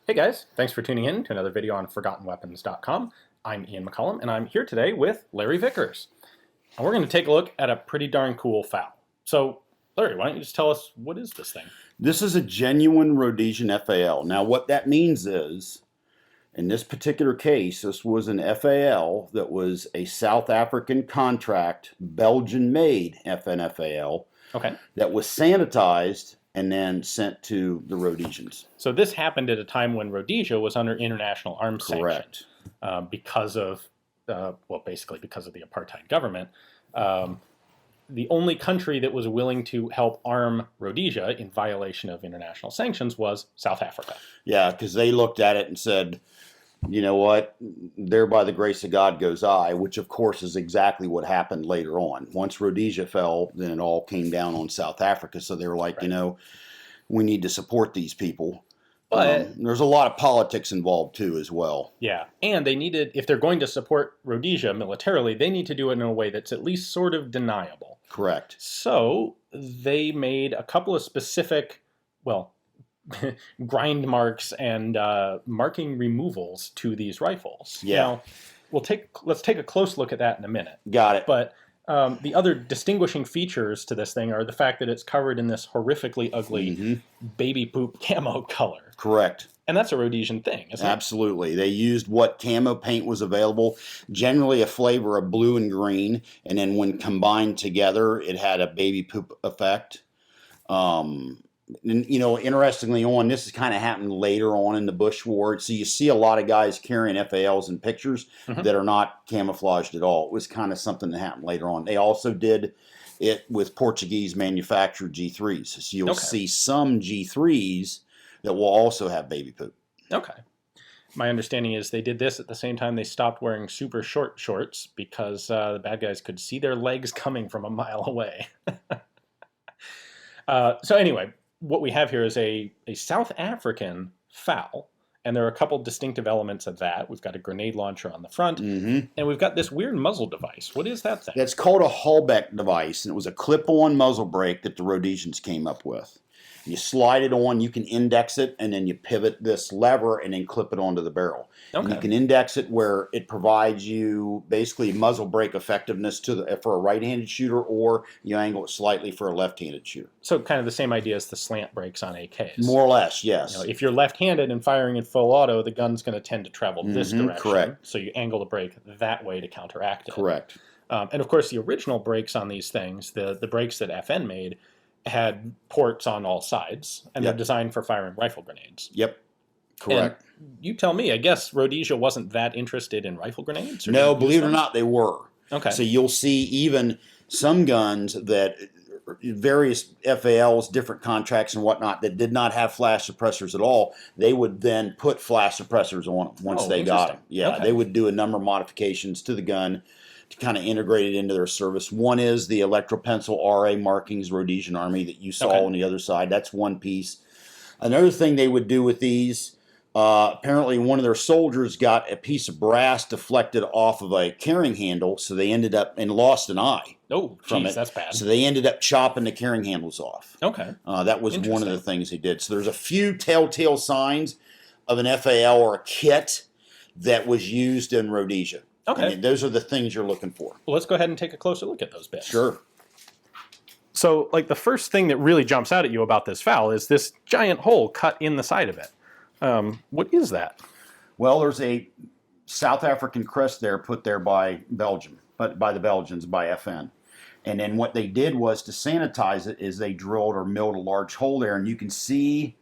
Hey guys, thanks for tuning in to another video on ForgottenWeapons.com. I'm Ian McCollum, and I'm here today with Larry Vickers. And we're going to take a look at a pretty darn cool FAL. So, Larry, why don't you just tell us, what is this thing? This is a genuine Rhodesian FAL. Now, what that means is, in this particular case, this was an FAL that was a South African contract, Belgian-made FN-FAL, that was sanitized and then sent to the Rhodesians. So this happened at a time when Rhodesia was under international arms sanctions because of, well, basically because of the apartheid government. The only country that was willing to help arm Rhodesia in violation of international sanctions was South Africa. Yeah, because they looked at it and said, you know what, there by the grace of God goes I, which of course is exactly what happened later on. Once Rhodesia fell, then it all came down on South Africa. So they were like, you know, we need to support these people. But there's a lot of politics involved too as well. Yeah, and they needed, if they're going to support Rhodesia militarily, they need to do it in a way that's at least sort of deniable. Correct. So they made a couple of specific, well, grind marks and marking removals to these rifles. Yeah. Now, let's take a close look at that in a minute. Got it. But the other distinguishing features to this thing are the fact that it's covered in this horrifically ugly baby poop camo color. Correct. And that's a Rhodesian thing, isn't it? Absolutely. They used what camo paint was available, generally a flavor of blue and green, and then when combined together, it had a baby poop effect. And, you know, interestingly this has kind of happened later on in the Bush War. So you see a lot of guys carrying FALs in pictures that are not camouflaged at all. It was kind of something that happened later on. They also did it with Portuguese manufactured G3s. So you'll see some G3s that will also have baby poop. Okay. My understanding is they did this at the same time they stopped wearing super short shorts because the bad guys could see their legs coming from a mile away. So anyway, what we have here is a South African FAL, and there are a couple distinctive elements of that. We've got a grenade launcher on the front, and we've got this weird muzzle device. What is that thing? That's called a Halbeck Device, and it was a clip-on muzzle brake that the Rhodesians came up with. You slide it on, you can index it, and then you pivot this lever and then clip it onto the barrel. And you can index it where it provides you basically muzzle brake effectiveness for a right-handed shooter, or you angle it slightly for a left-handed shooter. So kind of the same idea as the slant brakes on AKs. More or less, yes. You know, if you're left-handed and firing in full auto, the gun's going to tend to travel this direction. Correct. So you angle the brake that way to counteract it. Correct. And of course, the original brakes on these things, the brakes that FN made, had ports on all sides, and they're designed for firing rifle grenades. Yep, correct. And you tell me, I guess Rhodesia wasn't that interested in rifle grenades? No, believe it or not, they were. Okay. So you'll see even some guns that, various FALs, different contracts and whatnot, that did not have flash suppressors at all, they would then put flash suppressors on them once they got them. Yeah, they would do a number of modifications to the gun to kind of integrate it into their service. One is the electropencil RA markings, Rhodesian Army, that you saw on the other side. That's one piece. Another thing they would do with these, apparently one of their soldiers got a piece of brass deflected off of a carrying handle, so they ended up and lost an eye. Oh, geez, that's bad. So they ended up chopping the carrying handles off. Okay. That was one of the things they did. So there's a few telltale signs of an FAL or a kit that was used in Rhodesia. Okay. And those are the things you're looking for. Well, let's go ahead and take a closer look at those bits. Sure. So, like, the first thing that really jumps out at you about this FAL is this giant hole cut in the side of it. What is that? Well, there's a South African crest there put there by Belgium, but by the Belgians, by FN. And then what they did was to sanitize it is they drilled or milled a large hole there, and you can see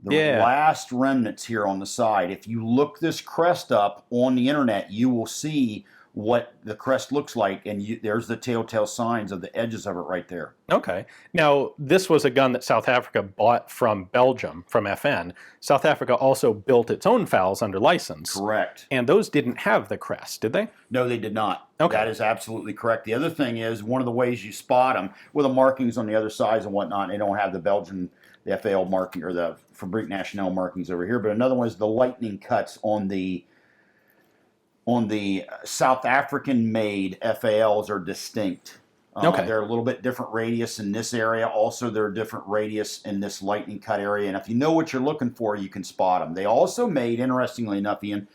the last remnants here on the side. If you look this crest up on the internet, you will see what the crest looks like, and there's the telltale signs of the edges of it right there. Okay. Now, this was a gun that South Africa bought from Belgium, from FN. South Africa also built its own FALs under license. Correct. And those didn't have the crest, did they? No, they did not. Okay. That is absolutely correct. The other thing is, one of the ways you spot them, with the markings on the other sides and whatnot, they don't have the Belgian, the FAL marking, or the Fabrique Nationale markings over here, but another one is the lightning cuts on the South African-made FALs are distinct. Okay. They're a little bit different radius in this area. Also, they're a different radius in this lightning cut area. And if you know what you're looking for, you can spot them. They also made, interestingly enough, Ian,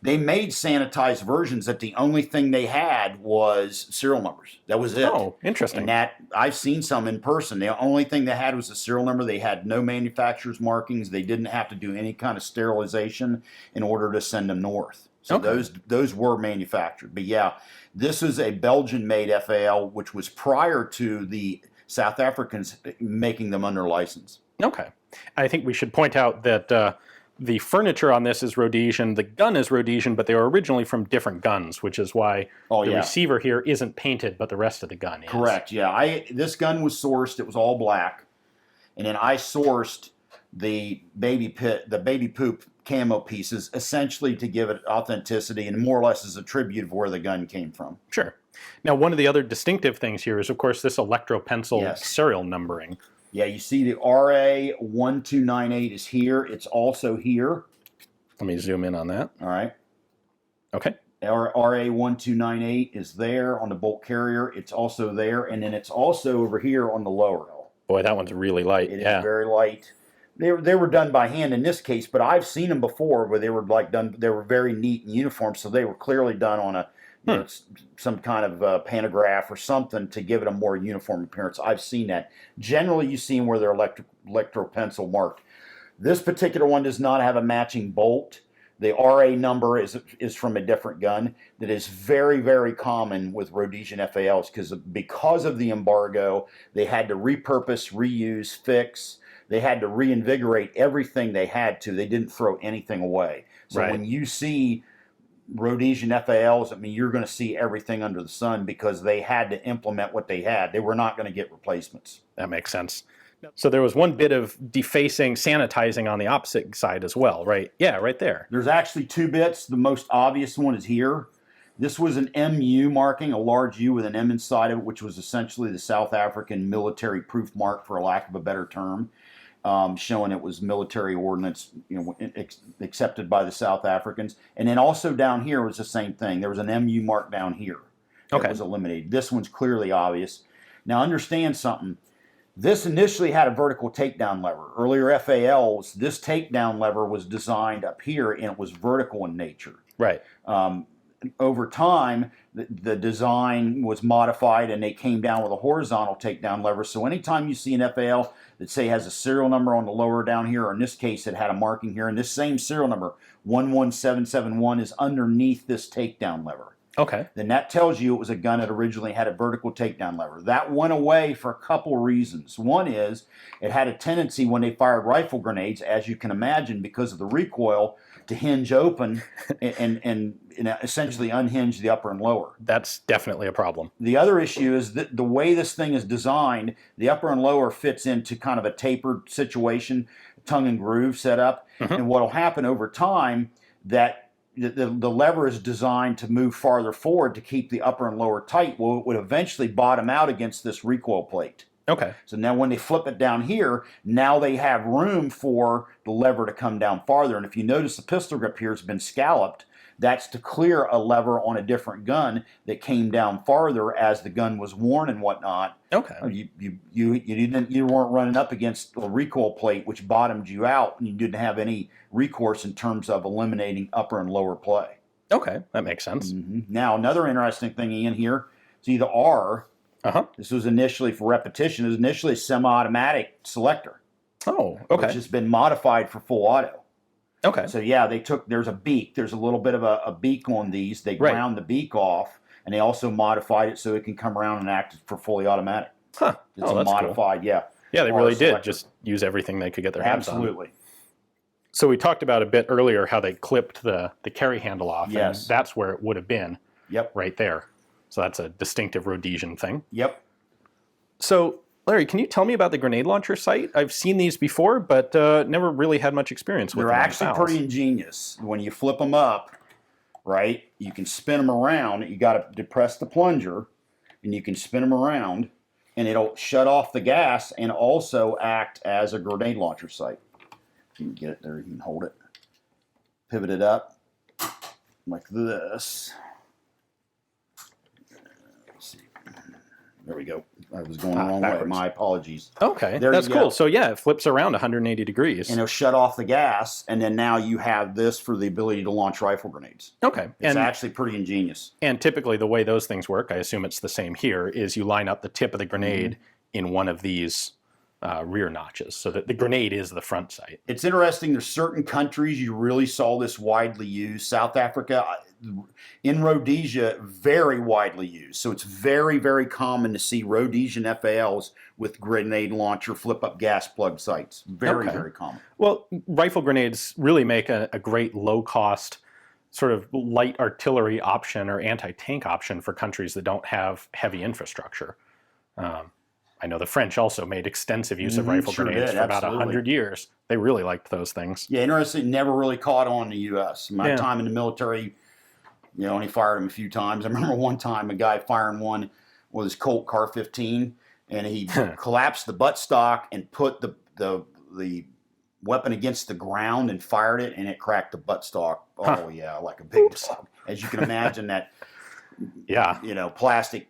they made sanitized versions that the only thing they had was serial numbers. That was it. Oh, interesting. And that, I've seen some in person. The only thing they had was the serial number. They had no manufacturer's markings. They didn't have to do any kind of sterilization in order to send them north. So those were manufactured. But yeah, this is a Belgian-made FAL, which was prior to the South Africans making them under license. Okay. I think we should point out that the furniture on this is Rhodesian, the gun is Rhodesian, but they were originally from different guns, which is why the receiver here isn't painted, but the rest of the gun is. Correct, yeah. This gun was sourced, it was all black, and then I sourced the baby poop camo pieces, essentially to give it authenticity and more or less as a tribute of where the gun came from. Sure. Now, one of the other distinctive things here is, of course, this electro-pencil serial numbering. Yeah, you see the RA1298 is here. It's also here. Let me zoom in on that. All right. Okay. RA1298 is there on the bolt carrier. It's also there, and then it's also over here on the lower L. Boy, that one's really light. It is very light. They were done by hand in this case, but I've seen them before where they were done. They were very neat and uniform, so they were clearly done on a some kind of pantograph or something to give it a more uniform appearance. I've seen that. Generally, you see them where they're electro pencil marked. This particular one does not have a matching bolt. The RA number is from a different gun. That is very, very common with Rhodesian FALs because of the embargo. They had to repurpose, reuse, fix. They had to reinvigorate everything they had to. They didn't throw anything away. So when you see Rhodesian FALs, I mean, you're going to see everything under the sun because they had to implement what they had. They were not going to get replacements. That makes sense. So there was one bit of defacing, sanitizing on the opposite side as well, right? Yeah, right there. There's actually two bits. The most obvious one is here. This was an MU marking, a large U with an M inside of it, which was essentially the South African military proof mark, for a lack of a better term, showing it was military ordnance, accepted by the South Africans. And then also down here was the same thing. There was an MU mark down here that was eliminated. This one's clearly obvious. Now understand something. This initially had a vertical takedown lever. Earlier FALs, this takedown lever was designed up here and it was vertical in nature. Right. Over time, the design was modified and they came down with a horizontal takedown lever. So anytime you see an FAL that say has a serial number on the lower down here, or in this case it had a marking here, and this same serial number 11771 is underneath this takedown lever. Okay. Then that tells you it was a gun that originally had a vertical takedown lever. That went away for a couple reasons. One is it had a tendency when they fired rifle grenades, as you can imagine, because of the recoil, to hinge open and essentially unhinge the upper and lower. That's definitely a problem. The other issue is that the way this thing is designed, the upper and lower fits into kind of a tapered situation, tongue and groove setup. And what will happen over time, that the lever is designed to move farther forward to keep the upper and lower tight. Well, it would eventually bottom out against this recoil plate. Okay. So now when they flip it down here, now they have room for the lever to come down farther. And if you notice, the pistol grip here has been scalloped. That's to clear a lever on a different gun that came down farther as the gun was worn and whatnot. Okay. You weren't running up against a recoil plate which bottomed you out, and you didn't have any recourse in terms of eliminating upper and lower play. Okay, that makes sense. Now another interesting thing in here, see the R. This was initially for repetition. It was initially a semi-automatic Selector. Oh, okay. Which has been modified for full auto. Okay. So yeah, there's a beak. There's a little bit of a beak on these. They ground the beak off, and they also modified it so it can come around and act for fully automatic. Huh. It's a modified, cool. Yeah, they really did just use everything they could get their hands on. Absolutely. So we talked about a bit earlier how they clipped the carry handle off. Yes. And that's where it would have been. Yep. Right there. So that's a distinctive Rhodesian thing. Yep. So, Larry, can you tell me about the grenade launcher sight? I've seen these before, but never really had much experience with them. They're actually pretty ingenious. When you flip them up, right, you can spin them around. You got to depress the plunger, and you can spin them around, and it'll shut off the gas and also act as a grenade launcher sight. You can get it there. You can hold it. Pivot it up like this. Let's see. There we go. I was going the wrong way. My apologies. Okay, there that's cool. So yeah, it flips around 180 degrees. And it'll shut off the gas, and then now you have this for the ability to launch rifle grenades. Okay. It's actually pretty ingenious. And typically the way those things work, I assume it's the same here, is you line up the tip of the grenade in one of these rear notches, so that the grenade is the front sight. It's interesting. There's certain countries you really saw this widely used. South Africa, in Rhodesia, very widely used. So it's very, very common to see Rhodesian FALs with grenade launcher flip-up gas plug sights. Very, very common. Well, rifle grenades really make a great low-cost sort of light artillery option or anti-tank option for countries that don't have heavy infrastructure. I know the French also made extensive use of rifle grenades for about 100 years. They really liked those things. Yeah, interesting. Never really caught on in the U.S. My time in the military, only fired them a few times. I remember one time a guy firing one with his Colt Car 15, and he collapsed the buttstock and put the weapon against the ground and fired it, and it cracked the buttstock. Oh, yeah, like a big dog. As you can imagine, that plastic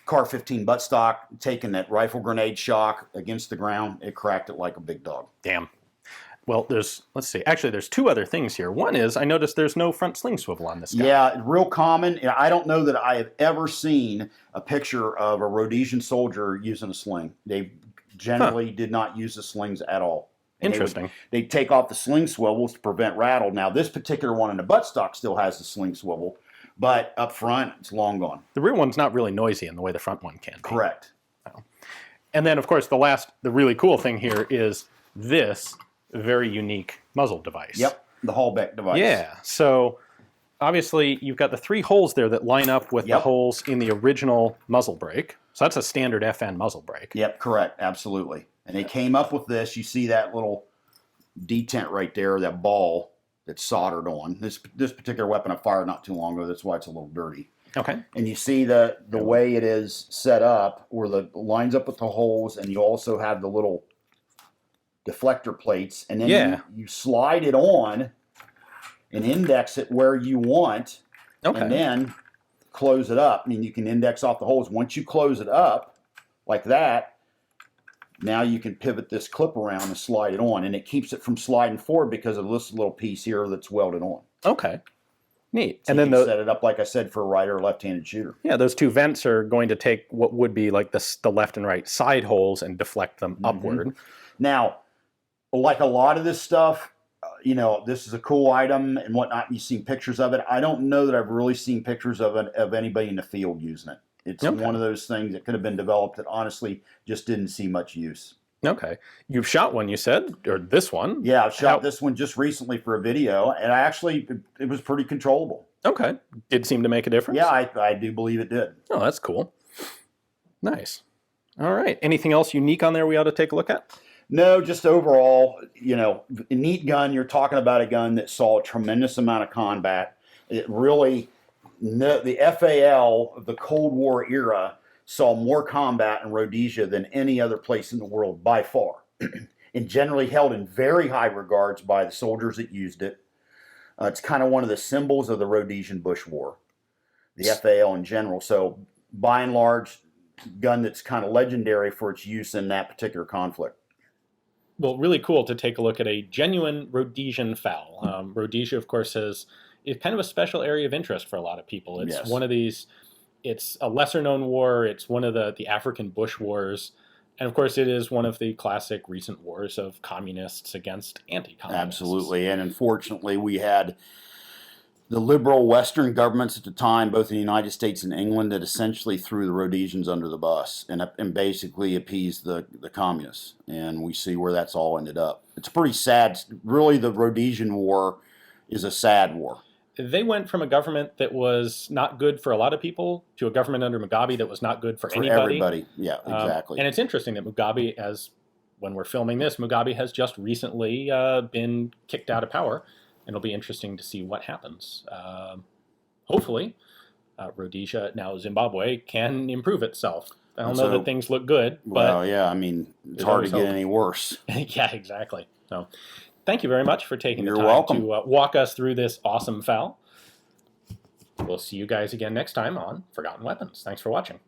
Car 15 buttstock taking that rifle grenade shock against the ground, it cracked it like a big dog. Damn. Well, let's see. Actually, there's two other things here. One is, I noticed there's no front sling swivel on this guy. Yeah, real common. I don't know that I have ever seen a picture of a Rhodesian soldier using a sling. They generally did not use the slings at all. And interesting. They take off the sling swivels to prevent rattle. Now, this particular one in the buttstock still has the sling swivel, but up front, it's long gone. The rear one's not really noisy in the way the front one can be. Correct. And then, of course, the really cool thing here is this very unique muzzle device. Yep, the Halbeck device. Yeah, so obviously you've got the 3 holes there that line up with the holes in the original muzzle brake. So that's a standard FN muzzle brake. Yep, correct, absolutely. And they came up with this. You see that little detent right there, that ball that's soldered on. This particular weapon I fired not too long ago. That's why it's a little dirty. Okay. And you see the way it is set up, where the lines up with the holes, and you also have the little deflector plates, and then you slide it on and index it where you want, and then close it up. I mean, you can index off the holes. Once you close it up like that, now you can pivot this clip around and slide it on, and it keeps it from sliding forward because of this little piece here that's welded on. Okay. Neat. So and then set it up, like I said, for a right or left-handed shooter. Yeah, those 2 vents are going to take what would be like the left and right side holes and deflect them upward. Now, like a lot of this stuff, this is a cool item and whatnot. You've seen pictures of it. I don't know that I've really seen pictures of anybody in the field using it. It's one of those things that could have been developed that honestly just didn't see much use. Okay. You've shot one, you said, or this one? Yeah, I've shot this one just recently for a video, and it was pretty controllable. Okay. Did seem to make a difference? Yeah, I do believe it did. Oh, that's cool. Nice. All right. Anything else unique on there we ought to take a look at? No, just overall, a neat gun. You're talking about a gun that saw a tremendous amount of combat. It really, the FAL of the Cold War era saw more combat in Rhodesia than any other place in the world by far, and generally held in very high regards by the soldiers that used it. It's kind of one of the symbols of the Rhodesian Bush War, the FAL in general. So by and large, gun that's kind of legendary for its use in that particular conflict. Well, really cool to take a look at a genuine Rhodesian Fal. Rhodesia, of course, is kind of a special area of interest for a lot of people. It's one of these, it's a lesser-known war. It's one of the African Bush Wars. And, of course, it is one of the classic recent wars of communists against anti-communists. Absolutely. And unfortunately, we had the liberal Western governments at the time, both in the United States and England, that essentially threw the Rhodesians under the bus and basically appeased the communists. And we see where that's all ended up. It's pretty sad. Really, the Rhodesian War is a sad war. They went from a government that was not good for a lot of people to a government under Mugabe that was not good for anybody. Everybody, yeah, exactly. And it's interesting that Mugabe, when we're filming this, Mugabe has just recently been kicked out of power. And it'll be interesting to see what happens. Hopefully, Rhodesia, now Zimbabwe, can improve itself. I don't know that things look good, but... Well, yeah, I mean, it's hard to get any worse. Yeah, exactly. So, thank you very much for taking the time to walk us through this awesome FAL. We'll see you guys again next time on Forgotten Weapons. Thanks for watching.